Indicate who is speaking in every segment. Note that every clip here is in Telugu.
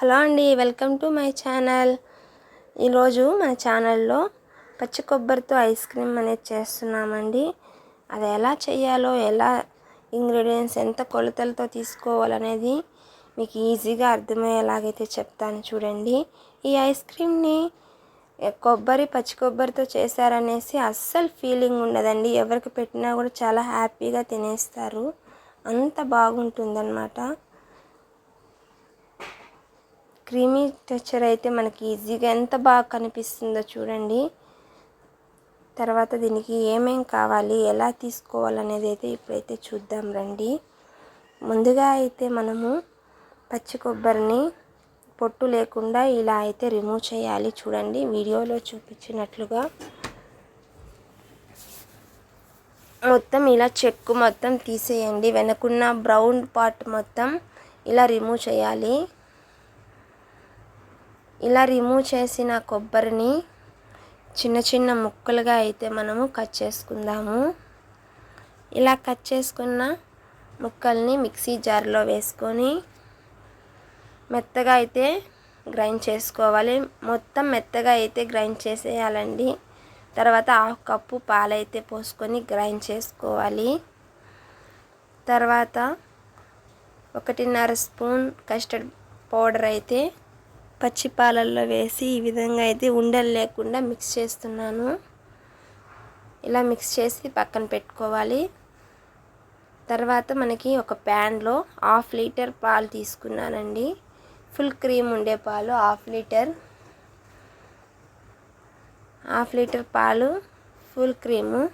Speaker 1: హలో అండి, వెల్కమ్ టు మై ఛానల్. ఈరోజు మన ఛానల్లో పచ్చి కొబ్బరితో ఐస్ క్రీమ్ అనేది చేస్తున్నామండి. అది ఎలా చేయాలో, ఎలా ఇంగ్రీడియంట్స్ ఎంత కొలతలతో తీసుకోవాలనేది మీకు ఈజీగా అర్థమయ్యేలాగైతే చెప్తాను చూడండి. ఈ ఐస్ క్రీమ్ని పచ్చి కొబ్బరితో చేశారనేసి అస్సలు ఫీలింగ్ ఉండదండి. ఎవరికి పెట్టినా కూడా చాలా హ్యాపీగా తినేస్తారు, అంత బాగుంటుందన్నమాట. క్రీమీ టెక్స్చర్ అయితే మనకి ఈజీగా ఎంత బాగా కనిపిస్తుందో చూడండి. తర్వాత దీనికి ఏమేం కావాలి, ఎలా తీసుకోవాలనేది అయితే ఇప్పుడైతే చూద్దాం రండి. ముందుగా అయితే మనము పచ్చి కొబ్బరిని పొట్టు లేకుండా ఇలా అయితే రిమూవ్ చేయాలి. చూడండి వీడియోలో చూపించినట్లుగా మొత్తం ఇలా చెక్కు మొత్తం తీసేయండి. వెనకున్న బ్రౌన్ పార్ట్ మొత్తం ఇలా రిమూవ్ చేయాలి. ఇలా రిమూవ్ చేసిన కొబ్బరిని చిన్న చిన్న ముక్కలుగా అయితే మనము కట్ చేసుకుందాము. ఇలా కట్ చేసుకున్న ముక్కల్ని మిక్సీ జార్లో వేసుకొని మెత్తగా అయితే గ్రైండ్ చేసుకోవాలి. మొత్తం మెత్తగా అయితే గ్రైండ్ చేసేయాలండి. తర్వాత 1/2 కప్పు పాలైతే పోసుకొని గ్రైండ్ చేసుకోవాలి. తర్వాత 1.5 స్పూన్ కస్టర్డ్ పౌడర్ అయితే పచ్చి పాలల్లో వేసి ఈ విధంగా అయితే ఉండలు లేకుండా మిక్స్ చేస్తున్నాను. ఇలా మిక్స్ చేసి పక్కన పెట్టుకోవాలి. తర్వాత మనకి ఒక ప్యాన్లో 1/2 లీటర్ పాలు తీసుకున్నానండి. ఫుల్ క్రీమ్ ఉండే పాలు 1/2 లీటర్. 1/2 లీటర్ పాలు, ఫుల్ క్రీము.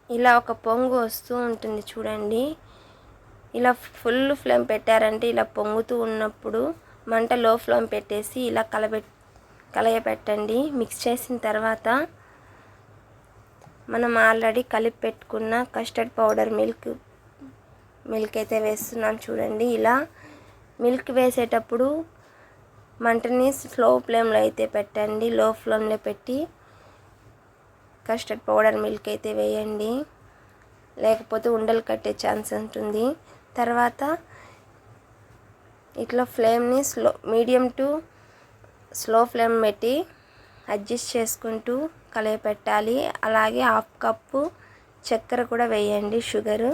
Speaker 1: ఇలా ఒక పొంగు వస్తూ ఉంటుంది చూడండి. ఇలా ఫుల్ ఫ్లేమ్ పెట్టారంటే ఇలా పొంగుతూ ఉన్నప్పుడు మంట లో ఫ్లేమ్ పెట్టేసి ఇలా కలయపెట్టండి. మిక్స్ చేసిన తర్వాత మనం ఆల్రెడీ కలిపి పెట్టుకున్న కస్టర్డ్ పౌడర్ మిల్క్ అయితే వేస్తున్నాం చూడండి. ఇలా మిల్క్ వేసేటప్పుడు మంటని స్లో ఫ్లేమ్లో అయితే పెట్టండి. లో ఫ్లేమ్లో పెట్టి కస్టర్డ్ పౌడర్ మిల్క్ అయితే వేయండి, లేకపోతే ఉండలు కట్టే ఛాన్స్ ఉంటుంది. తర్వాత ఇట్లా ఫ్లేమ్ని మీడియం టు స్లో ఫ్లేమ్ పెట్టి అడ్జస్ట్ చేసుకుంటూ కలయపెట్టాలి. అలాగే 1/2 కప్పు చక్కెర కూడా వేయండి, షుగరు.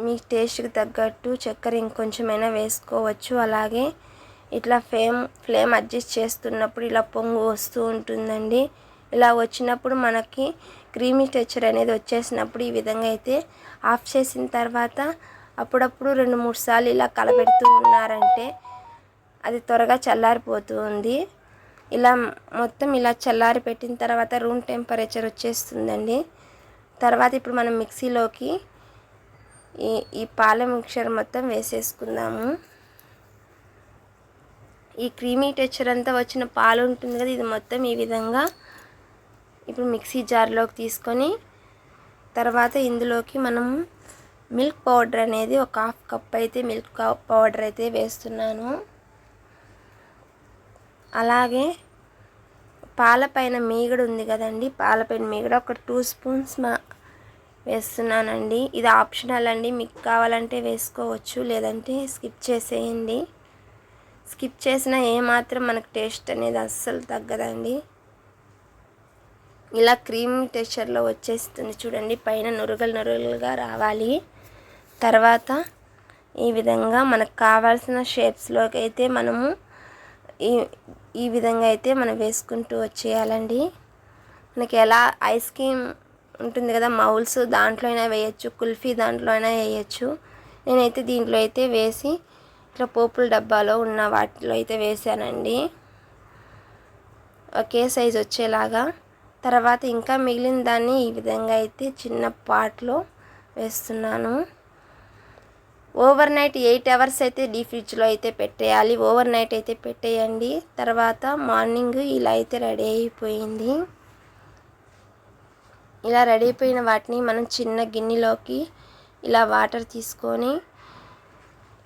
Speaker 1: మీ టేస్ట్కి తగ్గట్టు చక్కెర ఇంకొంచెమైనా వేసుకోవచ్చు. అలాగే ఇట్లా ఫ్లేమ్ అడ్జస్ట్ చేస్తున్నప్పుడు ఇలా పొంగు వస్తూ ఉంటుందండి. ఇలా వచ్చినప్పుడు మనకి క్రీమీ టెక్స్చర్ అనేది వచ్చేసినప్పుడు ఈ విధంగా అయితే ఆఫ్ చేసిన తర్వాత అప్పుడప్పుడు 2-3 సార్లు ఇలా కలపెడుతూ ఉన్నారంటే అది త్వరగా చల్లారిపోతుంది. ఇలా మొత్తం ఇలా చల్లారి పెట్టిన తర్వాత రూమ్ టెంపరేచర్ వచ్చేస్తుందండి. తర్వాత ఇప్పుడు మనం మిక్సీలోకి ఈ పాల మిక్చర్ మొత్తం వేసేసుకుందాము. ఈ క్రీమీ టెక్స్చర్ అంతా వచ్చిన పాలు ఉంటుంది కదా, ఇది మొత్తం ఈ విధంగా ఇప్పుడు మిక్సీ జార్లోకి తీసుకొని తర్వాత ఇందులోకి మనం మిల్క్ పౌడర్ అనేది ఒక 1/2 కప్ అయితే మిల్క్ పౌడర్ అయితే వేస్తున్నాను. అలాగే పాలపైన మీగడ ఉంది కదండి, పాలపైన మీగడ ఒక 2 స్పూన్స్ వేస్తున్నానండి. ఇది ఆప్షనల్ అండి, మీకు కావాలంటే వేసుకోవచ్చు, లేదంటే స్కిప్ చేసేయండి. స్కిప్ చేసినా ఏమాత్రం మనకు టేస్ట్ అనేది అస్సలు తగ్గదండి. ఇలా క్రీమ్ టెక్స్చర్లో వచ్చేస్తుంది చూడండి. పైన నురగలుగా రావాలి. తర్వాత ఈ విధంగా మనకు కావాల్సిన షేప్స్లోకి అయితే మనము ఈ విధంగా అయితే మనం వేసుకుంటూ వచ్చేయాలండి. మనకి ఎలా ఐస్ క్రీమ్ ఉంటుంది కదా మౌల్స్, దాంట్లో అయినా వేయచ్చు, కుల్ఫీ దాంట్లో అయినా వేయచ్చు. నేనైతే దీంట్లో అయితే వేసి ఇట్లా పోపుల డబ్బాలో ఉన్న వాటిలో అయితే వేసానండి, ఒకే సైజ్ వచ్చేలాగా. తర్వాత ఇంకా మిగిలిన దాన్ని ఈ విధంగా అయితే చిన్న పాట్లో వేస్తున్నాను. ఓవర్ నైట్ 8 అవర్స్ అయితే డీప్ ఫ్రిడ్జ్లో అయితే పెట్టేయాలి. ఓవర్ నైట్ అయితే పెట్టేయండి. తర్వాత మార్నింగ్ ఇలా అయితే రెడీ అయిపోయింది. ఇలా రెడీ అయిపోయిన వాటిని మనం చిన్న గిన్నెలోకి ఇలా వాటర్ తీసుకొని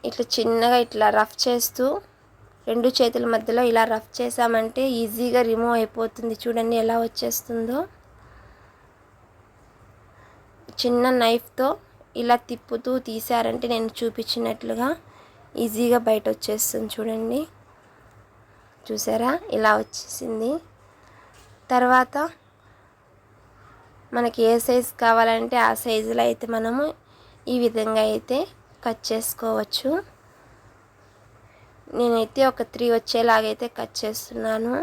Speaker 1: ఇట్లా చిన్నగా ఇట్లా రఫ్ చేస్తూ 2 చేతుల మధ్యలో ఇలా రఫ్ చేసామంటే ఈజీగా రిమూవ్ అయిపోతుంది. చూడండి ఎలా వచ్చేస్తుందో. చిన్న నైఫ్తో ఇలా తిప్పుతూ తీసారంటే నేను చూపించినట్లుగా ఈజీగా బయట వచ్చేస్తుంది. చూడండి, చూసారా ఇలా వచ్చేసింది. తర్వాత మనకి ఏ సైజు కావాలంటే ఆ సైజులో అయితే మనము ఈ విధంగా అయితే కట్ చేసుకోవచ్చు. నేనైతే ఒక 3 వచ్చేలాగైతే కట్ చేస్తున్నాను.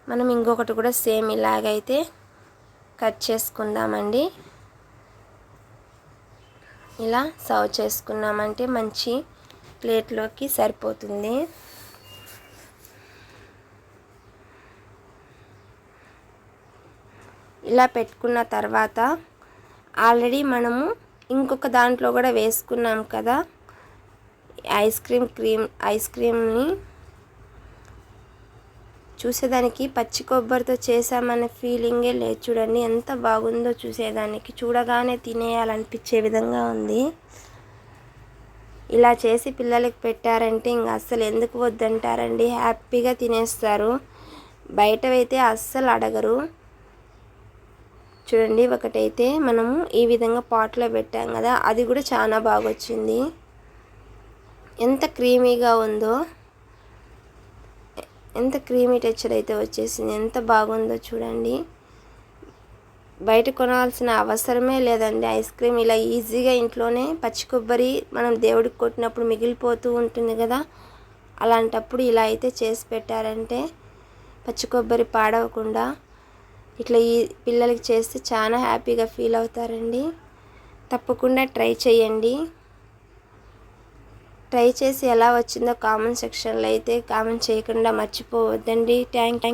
Speaker 1: మనం ఇంకొకటి కూడా సేమ్ ఇలాగైతే కట్ చేసుకుందామండి. ఇలా సర్వ్ చేసుకున్నామంటే మంచి ప్లేట్లోకి సరిపోతుంది. ఇలా పెట్టుకున్న తర్వాత ఆల్రెడీ మనము ఇంకొక దాంట్లో కూడా వేసుకున్నాం కదా ఐస్ క్రీమ్ని. చూసేదానికి పచ్చి కొబ్బరితో చేసామనే ఫీలింగే లేదు. చూడండి ఎంత బాగుందో, చూసేదానికి చూడగానే తినేయాలనిపించే విధంగా ఉంది. ఇలా చేసి పిల్లలకి పెట్టారంటే ఇంకా అస్సలు ఎందుకు వద్దంటారండి, హ్యాపీగా తినేస్తారు. బయటవైతే అస్సలు అడగరు. చూడండి, ఒకటైతే మనము ఈ విధంగా పాట్లో పెట్టాం కదా, అది కూడా చాలా బాగా వచ్చింది. ఎంత క్రీమీగా ఉందో, ఎంత క్రీమీ టెక్స్చర్ అయితే వచ్చేసింది, ఎంత బాగుందో చూడండి. బయట కొనాల్సిన అవసరమే లేదండి. ఐస్ క్రీమ్ ఇలా ఈజీగా ఇంట్లోనే పచ్చి కొబ్బరి మనం దేవుడికి కొట్టినప్పుడు మిగిలిపోతూ ఉంటుంది కదా, అలాంటప్పుడు ఇలా అయితే చేసి పెట్టారంటే పచ్చి కొబ్బరి పాడవకుండా ఇట్లా ఈ పిల్లలకి చేస్తే చాలా హ్యాపీగా ఫీల్ అవుతారండి. తప్పకుండా ట్రై చేయండి. ట్రై చేసి ఎలా వచ్చిందో కామెంట్ సెక్షన్లో అయితే కామెంట్ చేయకుండా మర్చిపోవద్దండి. థ్యాంక్